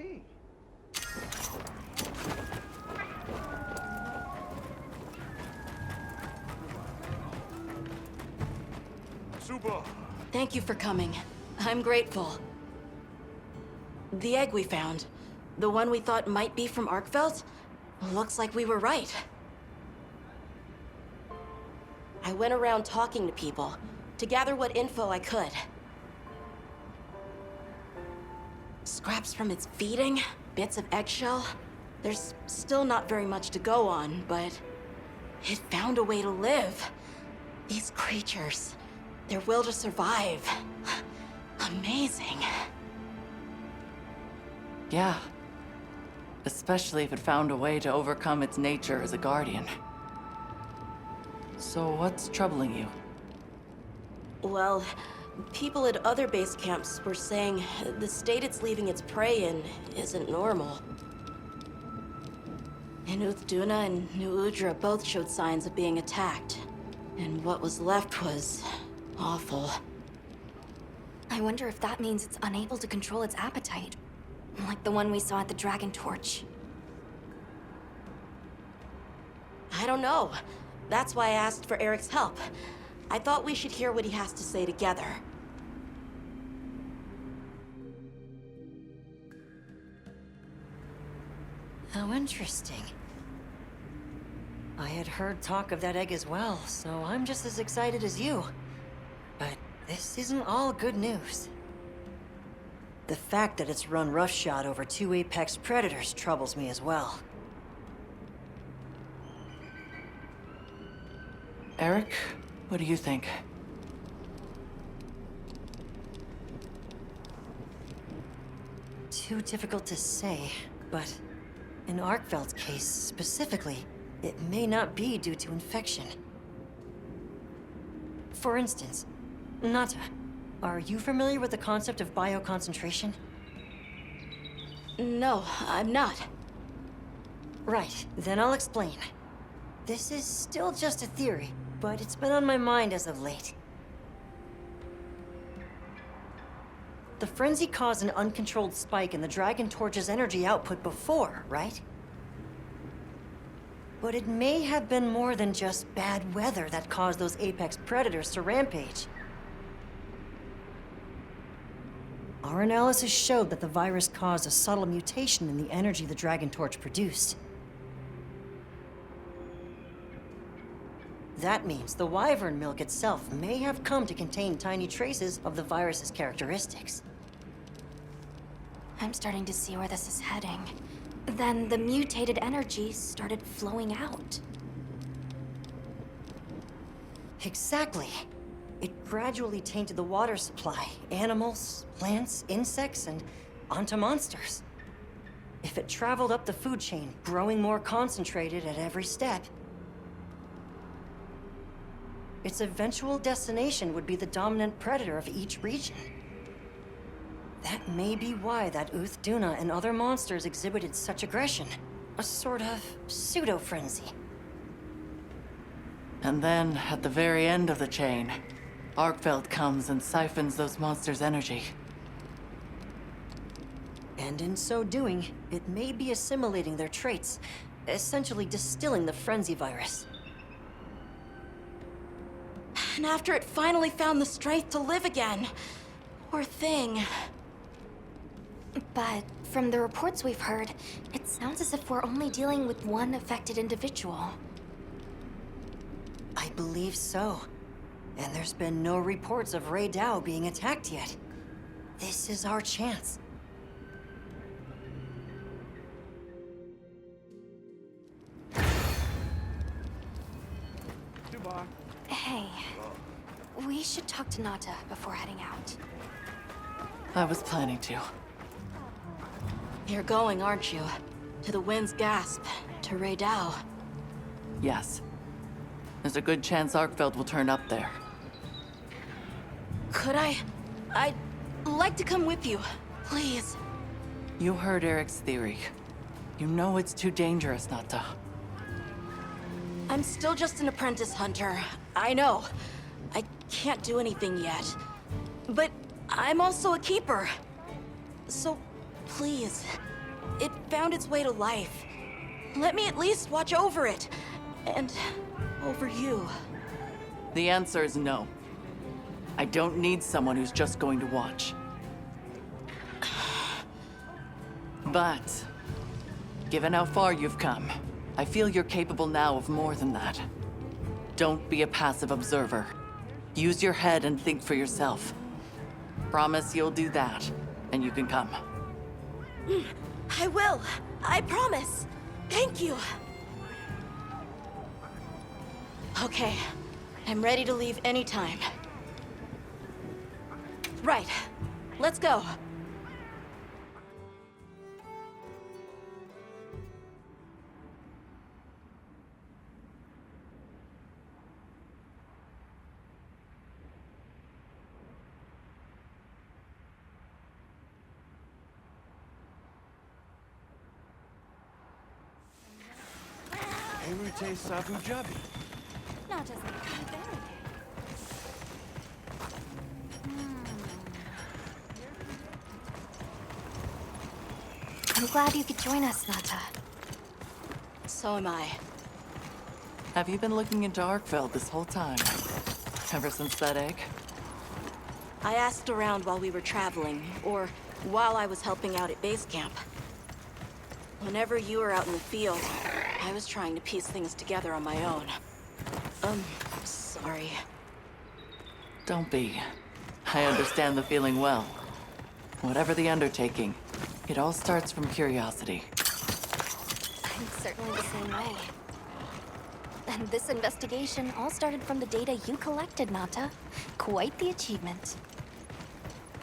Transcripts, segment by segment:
pee. Super. Thank you for coming. I'm grateful. The egg we found, the one we thought might be from Arkveld, looks like we were right. I went around talking to people to gather what info I could. Scraps from its feeding, bits of eggshell. There's still not very much to go on, but it found a way to live. These creatures, their will to survive. Amazing. Yeah. Especially if it found a way to overcome its nature as a guardian. So what's troubling you? Well, people at other base camps were saying the state it's leaving its prey in isn't normal. Duna and New Udra both showed signs of being attacked. And what was left was awful. I wonder if that means it's unable to control its appetite. Like the one we saw at the Dragon Torch. I don't know. That's why I asked for Eric's help. I thought we should hear what he has to say together. How interesting. I had heard talk of that egg as well, so I'm just as excited as you. But this isn't all good news. The fact that it's run roughshod over 2 apex predators troubles me as well. Eric, what do you think? Too difficult to say, but in Arkveld's case specifically, it may not be due to infection. For instance, Nata, are you familiar with the concept of bioconcentration? No, I'm not. Right, then I'll explain. This is still just a theory, but it's been on my mind as of late. The frenzy caused an uncontrolled spike in the Dragon Torch's energy output before, right? But it may have been more than just bad weather that caused those apex predators to rampage. Our analysis showed that the virus caused a subtle mutation in the energy the Dragon Torch produced. That means the wyvern milk itself may have come to contain tiny traces of the virus's characteristics. I'm starting to see where this is heading. Then the mutated energy started flowing out. Exactly. It gradually tainted the water supply, animals, plants, insects, and onto monsters. If it traveled up the food chain, growing more concentrated at every step, its eventual destination would be the dominant predator of each region. That may be why that Duna and other monsters exhibited such aggression. A sort of pseudo-frenzy. And then, at the very end of the chain, Arkveld comes and siphons those monsters' energy. And in so doing, it may be assimilating their traits, essentially distilling the frenzy virus. And after it finally found the strength to live again, poor thing. But from the reports we've heard, it sounds as if we're only dealing with one affected individual. I believe so. And there's been no reports of Rey Dao being attacked yet. This is our chance. Goodbye. Hey, we should talk to Nata before heading out. I was planning to. You're going, aren't you? To the Wind's Gasp, to Rey Dao. Yes. There's a good chance Arkveld will turn up there. Could I'd like to come with you, please. You heard Eric's theory. You know it's too dangerous not to. I'm still just an apprentice hunter. I know. I can't do anything yet. But I'm also a keeper. So, please, It found its way to life. Let me at least watch over it. And over you. The answer is no. I don't need someone who's just going to watch. But, given how far you've come, I feel you're capable now of more than that. Don't be a passive observer. Use your head and think for yourself. Promise you'll do that, and you can come. I will. I promise. Thank you. Okay. I'm ready to leave anytime. Right. Let's go. Emrute Sabu Jabi. Not as very. I'm glad you could join us, Nata. So am I. Have you been looking into Arkveld this whole time? Ever since that egg? I asked around while we were traveling, or while I was helping out at base camp. Whenever you were out in the field, I was trying to piece things together on my own. Sorry. Don't be. I understand the feeling well. Whatever the undertaking, it all starts from curiosity. I'm certainly the same way. And this investigation all started from the data you collected, Nata. Quite the achievement.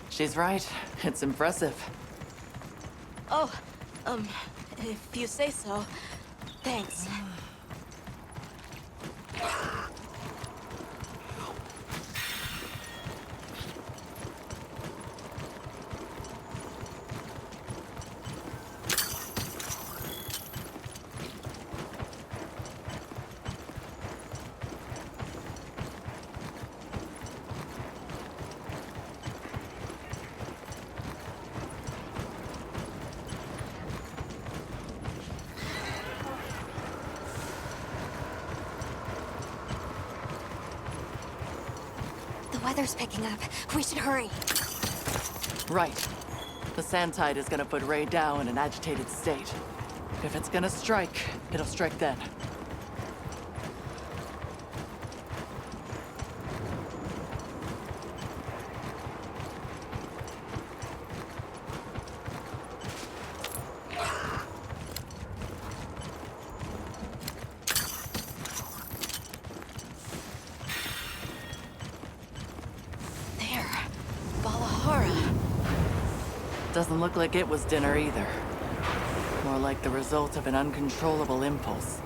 She's right. It's impressive. Oh, if you say so. Thanks. The weather's picking up. We should hurry. Right. The sand tide is gonna put Ray Dow in an agitated state. If it's gonna strike, it'll strike then. Doesn't look like it was dinner either. More like the result of an uncontrollable impulse.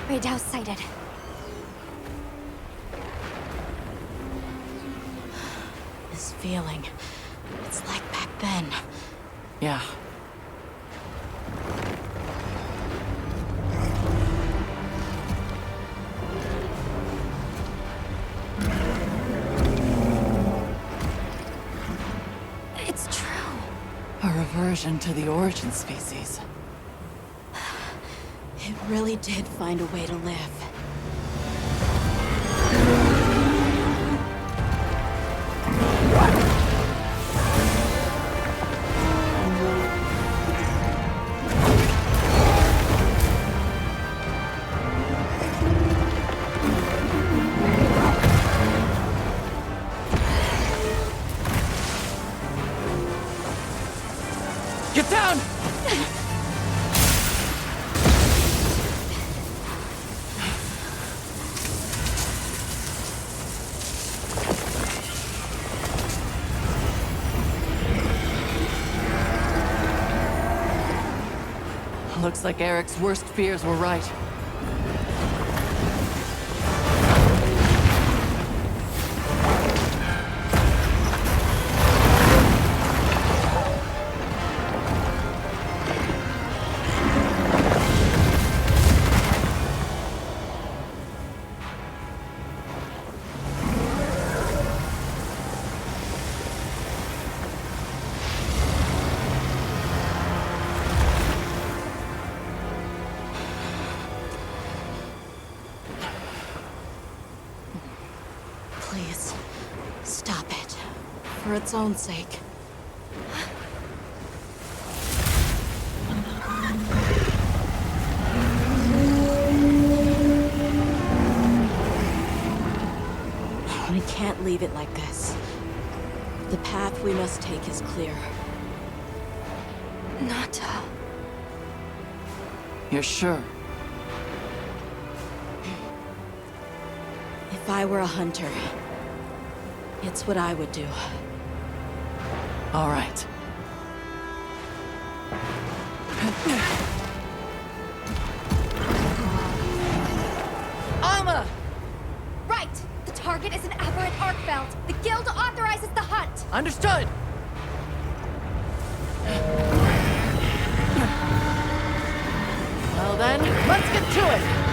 Radau sighted. This feeling, it's like back then. Yeah. It's true. A reversion to the origin species. It really did find a way to live. Get down! Looks like Eric's worst fears were right. Please, stop it. For its own sake. We can't leave it like this. The path we must take is clear. Nata. You're sure? If I were a hunter, it's what I would do. All right. Alma! Right! The target is an aberrant Arkveld. The guild authorizes the hunt. Understood! Well then, let's get to it!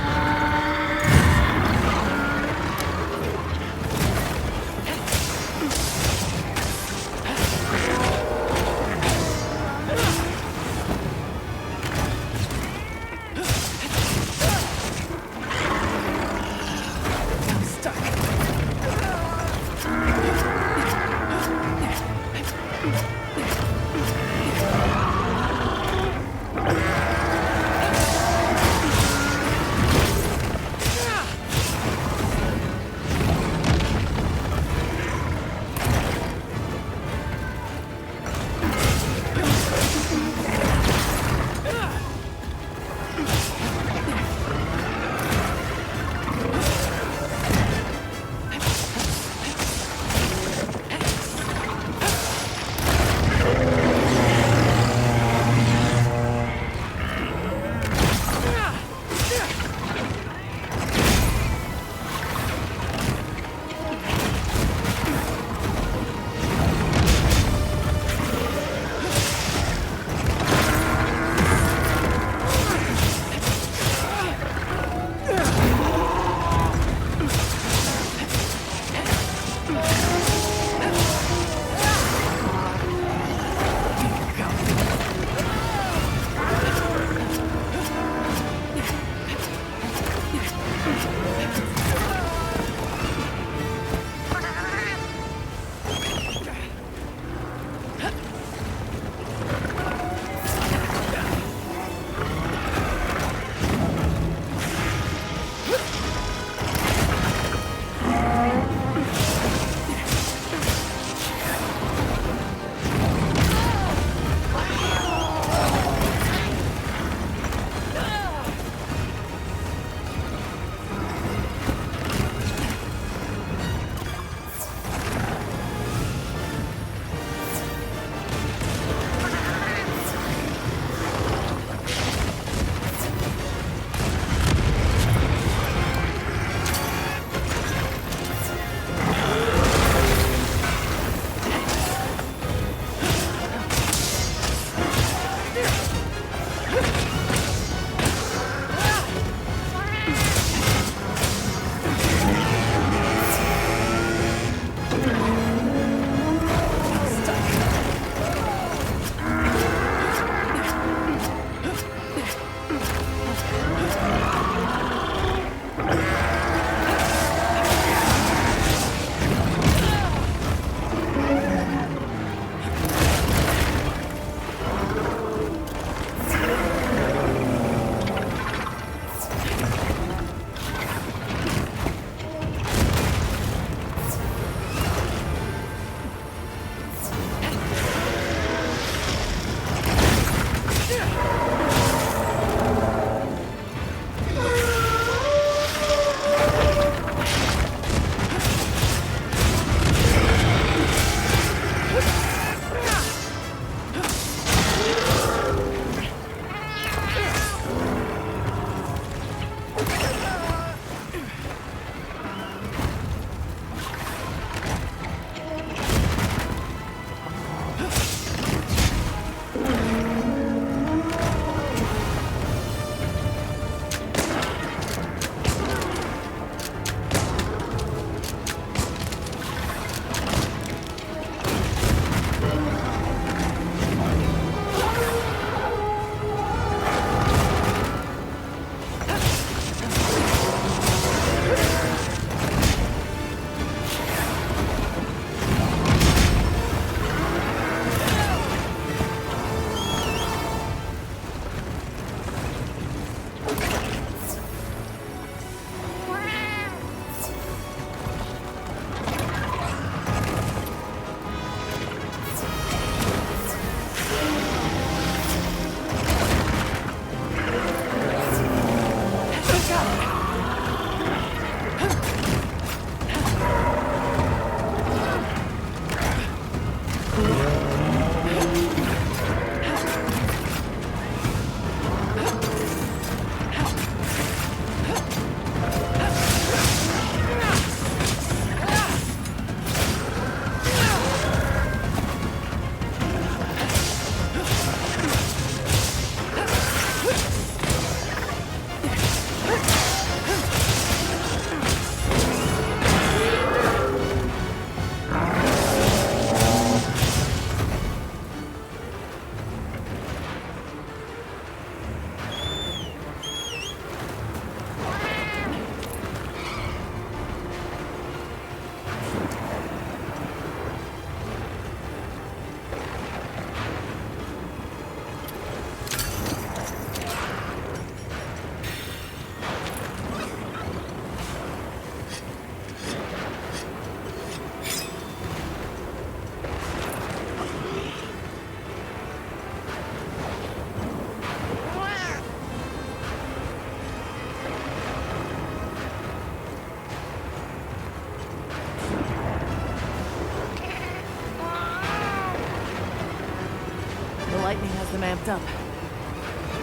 The lightning has them amped up.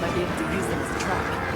Might be able to use them as a trap.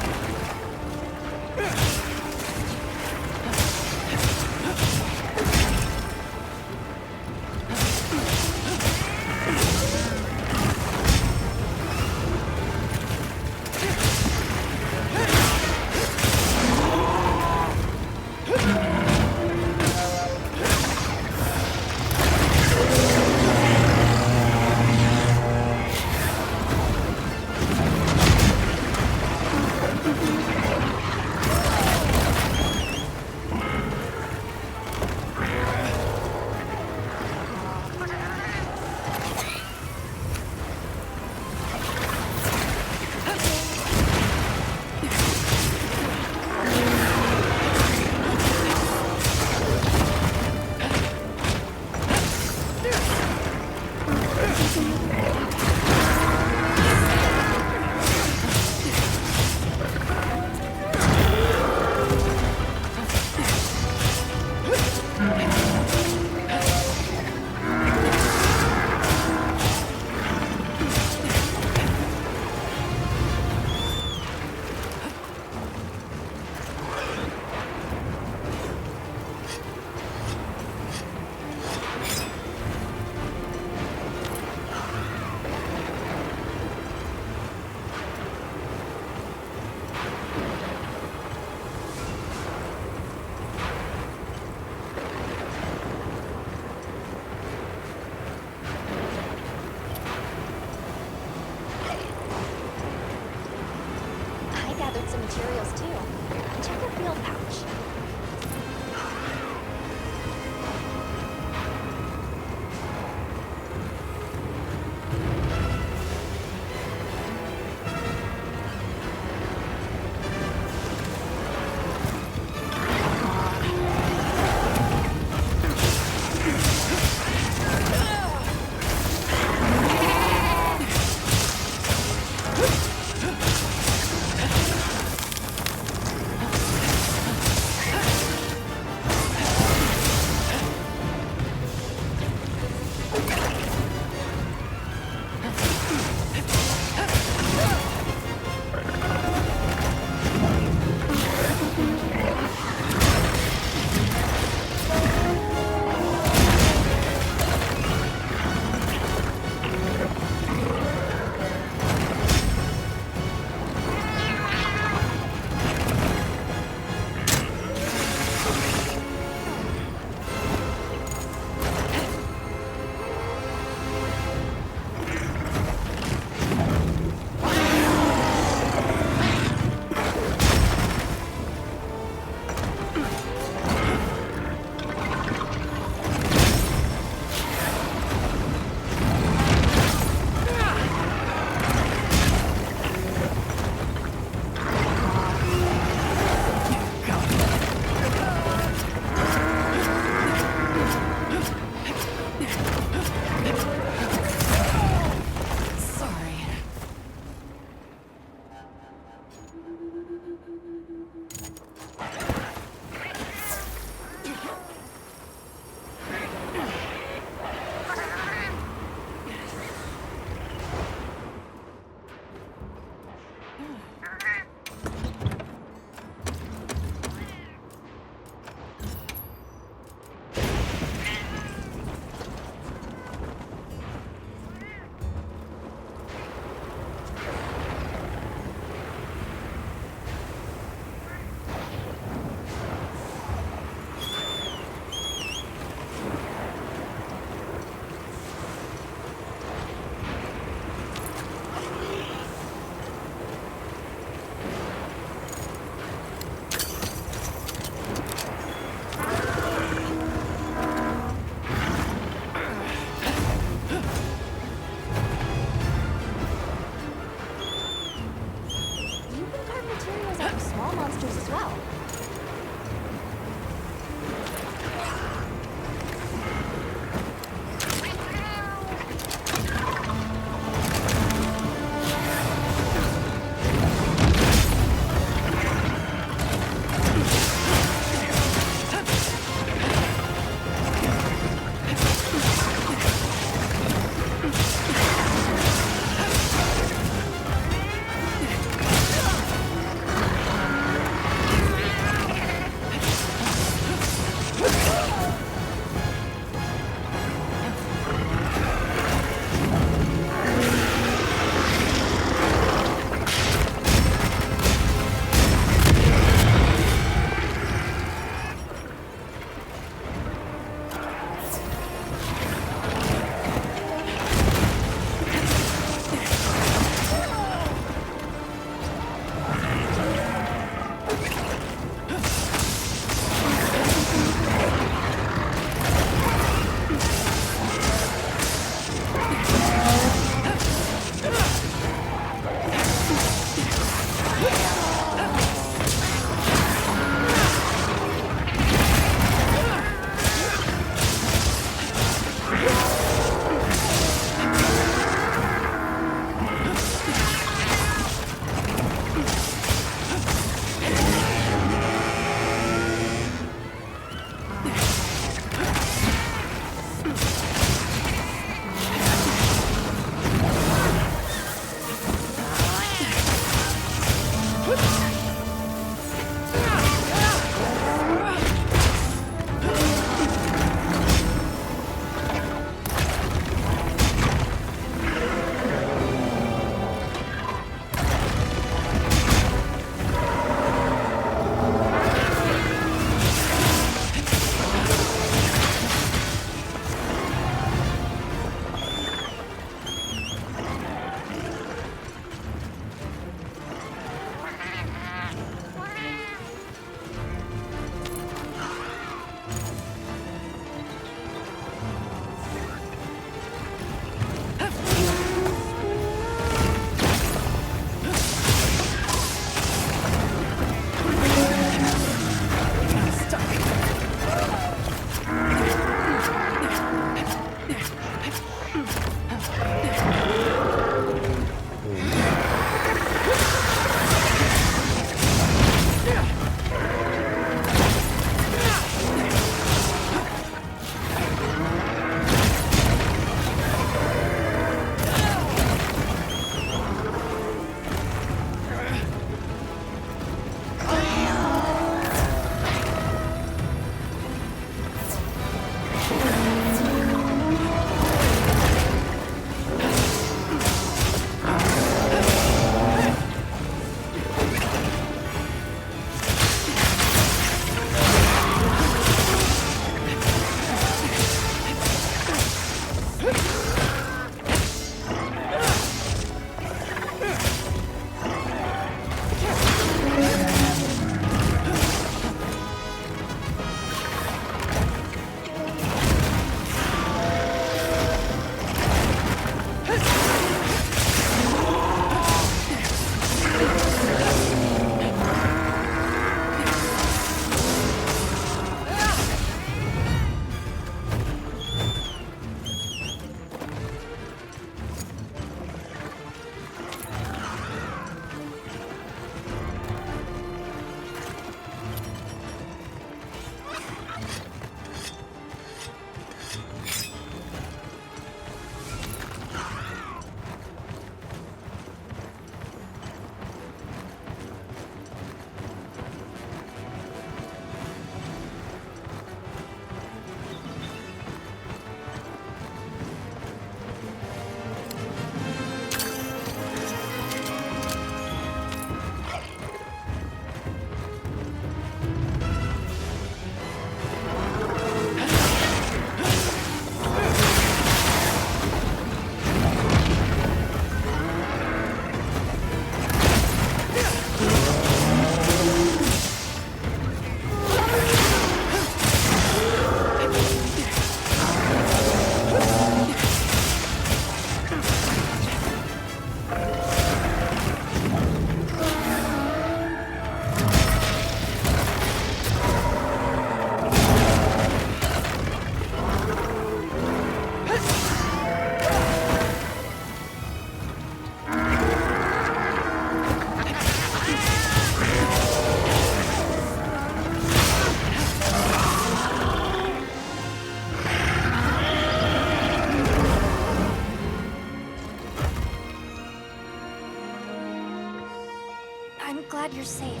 I'm glad you're safe.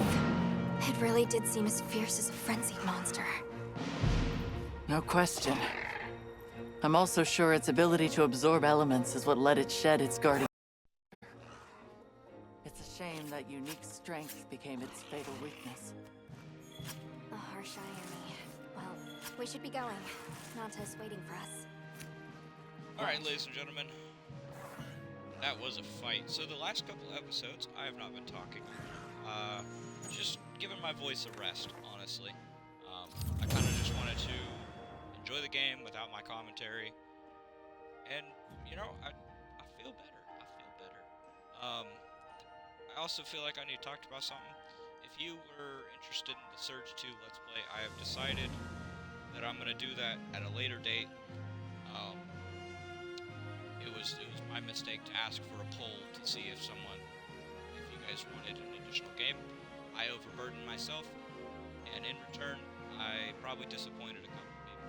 It really did seem as fierce as a frenzied monster. No question. I'm also sure its ability to absorb elements is what let it shed its guardian. It's a shame that unique strength became its fatal weakness. A harsh irony. Well, we should be going. Nanta's waiting for us. Alright, ladies and gentlemen. That was a fight. So the last couple episodes, I have not been talking. Just giving my voice a rest, honestly. I kind of just wanted to enjoy the game without my commentary. And, you know, I feel better. I feel better. I also feel like I need to talk about something. If you were interested in the Surge 2 Let's Play, I have decided that I'm going to do that at a later date. It was my mistake to ask for a poll to see if you guys wanted an additional game. I overburdened myself, and in return, I probably disappointed a couple people.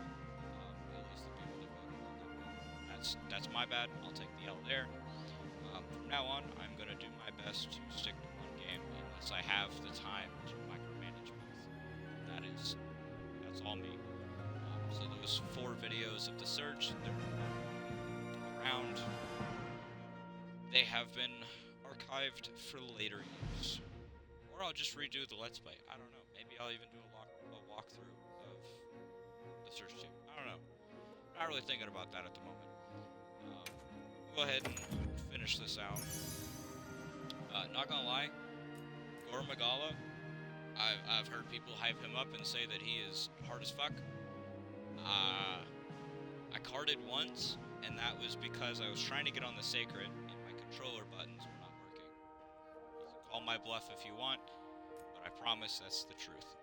At least the people that voted on that one. That's my bad. I'll take the L there. From now on, I'm gonna do my best to stick to one game unless I have the time to micromanage both. That's all me. So those 4 videos of the Surge, they're around. They have been archived for later use. Or I'll just redo the Let's Play. I don't know. Maybe I'll even do a walkthrough of the Surge 2. I don't know. Not really thinking about that at the moment. Go ahead and finish this out. Not gonna lie, Gore Magala, I've heard people hype him up and say that he is hard as fuck. I carded once, and that was because I was trying to get on the Sacred, and my controller buttons were not working. You can call my bluff if you want, but I promise that's the truth.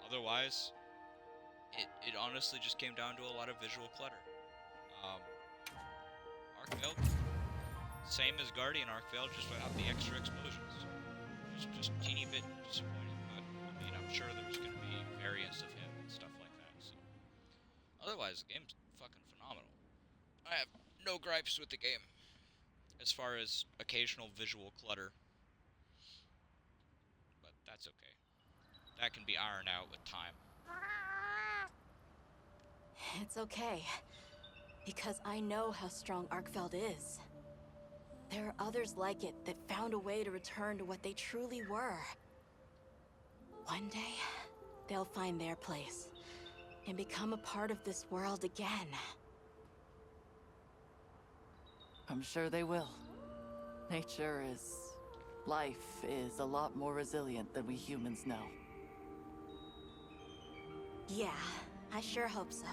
Otherwise, it honestly just came down to a lot of visual clutter. Arkveld, same as Guardian Arkveld, just without the extra explosions. Just a teeny bit disappointing, but I mean, I'm sure there's going to be variants of him and stuff like that. So, otherwise, the game's fucking phenomenal. I have no gripes with the game, as far as occasional visual clutter. But that's okay. That can be ironed out with time. It's okay. Because I know how strong Arkveld is. There are others like it that found a way to return to what they truly were. One day, they'll find their place and become a part of this world again. I'm sure they will. Life is a lot more resilient than we humans know. Yeah, I sure hope so.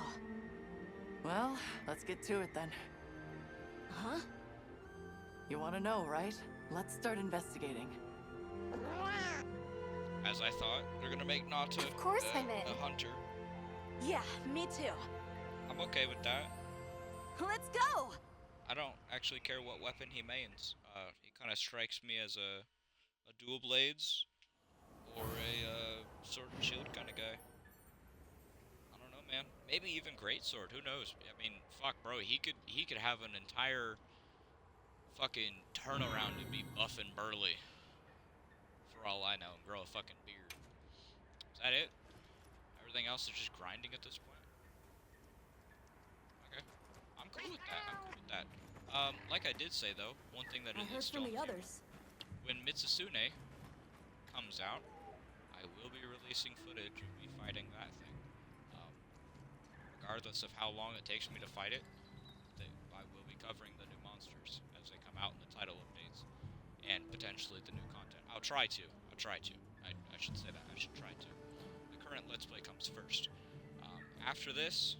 Well, let's get to it then. Huh? You want to know, right? Let's start investigating. As I thought, they're gonna make Nata Of course I'm in. a hunter. Yeah, me too. I'm okay with that. Let's go! I don't actually care what weapon he mains. He kind of strikes me as a dual blades or a sword and shield kind of guy. I don't know, man. Maybe even greatsword. Who knows? I mean, fuck, bro. He could have an entire fucking turnaround to be buff and burly. For all I know, and grow a fucking beard. Is that it? Everything else is just grinding at this point. Okay. I'm cool with that. I'm cool with that. Like I did say though, one thing that I heard is from still the others. when Mitsusune comes out, I will be releasing footage of me fighting that thing. Regardless of how long it takes me to fight it, I will be covering the new monsters as they come out in the title updates, and potentially the new content. I'll try to. I should say that. I should try to. The current Let's Play comes first. After this,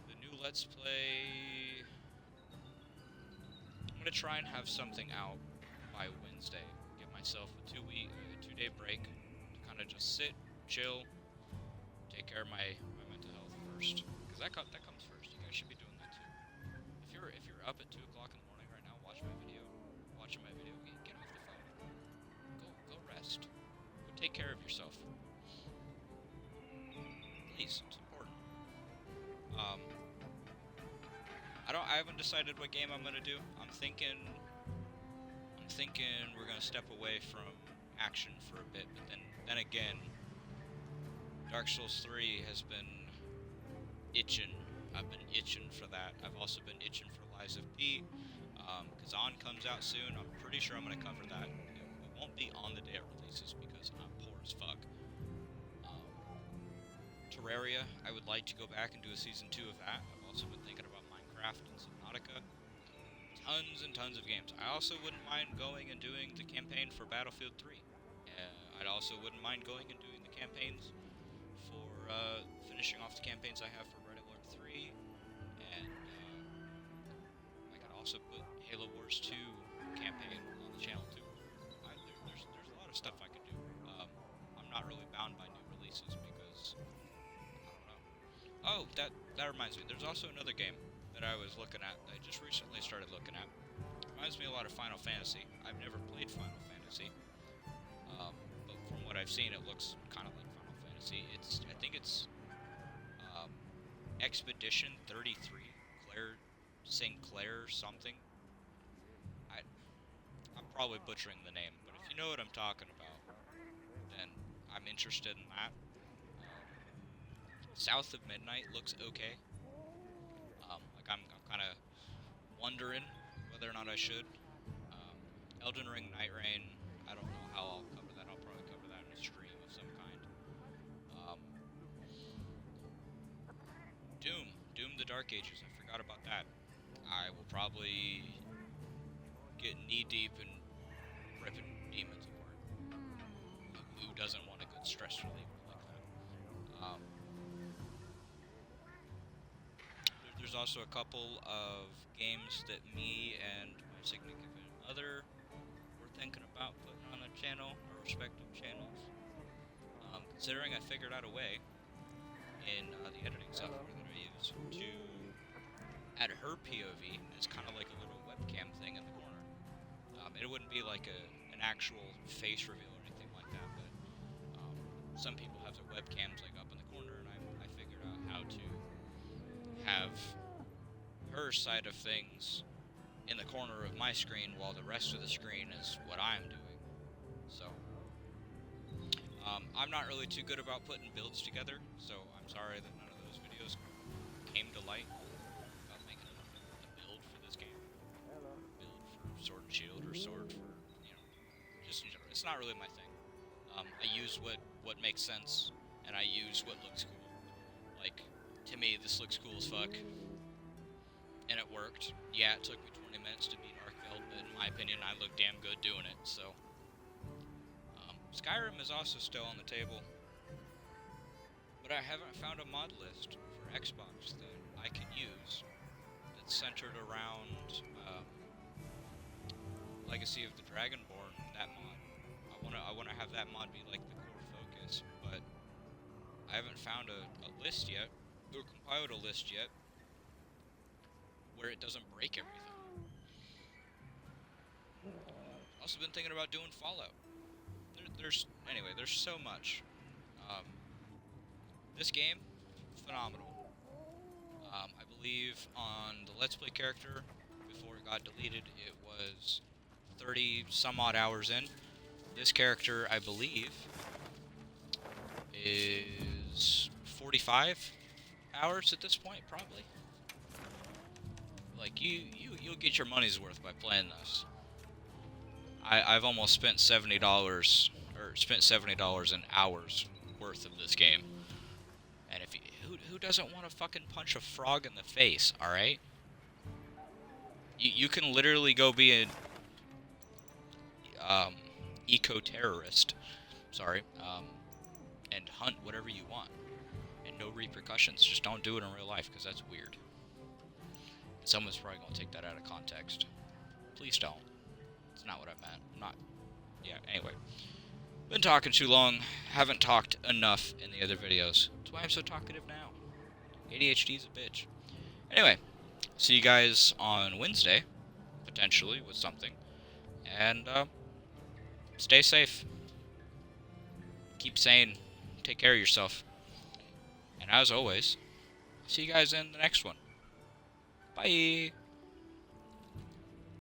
the new Let's Play, I'm gonna try and have something out by Wednesday. Give myself a 2-day break to kind of just sit, chill, take care of my mental health first, because that comes first. You guys should be doing that too. If you're up at 2 o'clock in the morning right now, watching my video, get off the phone. Go rest. Go take care of yourself. Please, it's important. I haven't decided what game I'm gonna do. I'm thinking we're gonna step away from action for a bit, but then again, Dark Souls 3 has been itching. I've been itching for that. I've also been itching for Lies of P. Kazan comes out soon. I'm pretty sure I'm going to cover that. It won't be on the day it releases because I'm poor as fuck. Terraria, I would like to go back and do a Season 2 of that. I've also been thinking about Minecraft and Subnautica. Tons and tons of games. I also wouldn't mind going and doing the campaign for Battlefield 3. I also wouldn't mind going and doing the campaigns for finishing off the campaigns I have for Red Alert 3, and I could also put Halo Wars 2 campaign on the channel too. There's a lot of stuff I could do. I'm not really bound by new releases because I don't know. Oh, that reminds me. There's also another game that I was looking at. That I just recently started looking at. Reminds me a lot of Final Fantasy. I've never played Final Fantasy. But from what I've seen, it looks kind of like Final Fantasy. I think it's Expedition 33, Sinclair something. I'm probably butchering the name, but if you know what I'm talking about, then I'm interested in that. South of Midnight looks okay. Like I'm kind of wondering whether or not I should. Elden Ring Night Rain, I don't know how I'll cover that. I'll probably cover that in a stream of some kind. Doom the Dark Ages, I forgot about that. I will probably get knee-deep in ripping demons apart. Who doesn't want a good stress reliever like that? There's also a couple of games that me and my significant other were thinking about putting on the channel, our respective channels. Considering I figured out a way in the editing software that I use to add her POV as kind of like a little webcam thing in the corner. It wouldn't be like an actual face reveal or anything like that, but some people have their webcams like up in the corner, and I figured out how to have her side of things in the corner of my screen while the rest of the screen is what I'm doing. So I'm not really too good about putting builds together, so I'm sorry that none of those videos came to light about making a build for this game. Build for Sword and Shield or Sword for, just in general. It's not really my thing. I use what makes sense, and I use what looks cool. Like, to me, this looks cool as fuck, and it worked. Yeah, it took me 20 minutes to beat Arkveld, but in my opinion, I look damn good doing it, so. Skyrim is also still on the table, but I haven't found a mod list for Xbox that I can use that's centered around Legacy of the Dragonborn, that mod. I wanna have that mod be like the core focus, but I haven't found a list yet, or compiled a list yet, where it doesn't break everything. Also been thinking about doing Fallout. There's so much. This game, phenomenal. I believe on the Let's Play character, before it got deleted, it was 30 some odd hours in. This character, I believe, is 45 hours at this point, probably. Like, you'll get your money's worth by playing this. I've almost spent $70, or spent $70 in hours worth of this game. And if who doesn't want to fucking punch a frog in the face, alright? You can literally go be an eco-terrorist, and hunt whatever you want. And no repercussions. Just don't do it in real life, because that's weird. Someone's probably going to take that out of context. Please don't. It's not what I meant. Yeah, anyway. Been talking too long. Haven't talked enough in the other videos. That's why I'm so talkative now. ADHD's a bitch. Anyway, see you guys on Wednesday, potentially, with something. And, stay safe. Keep sane. Take care of yourself. And as always, see you guys in the next one. Bye!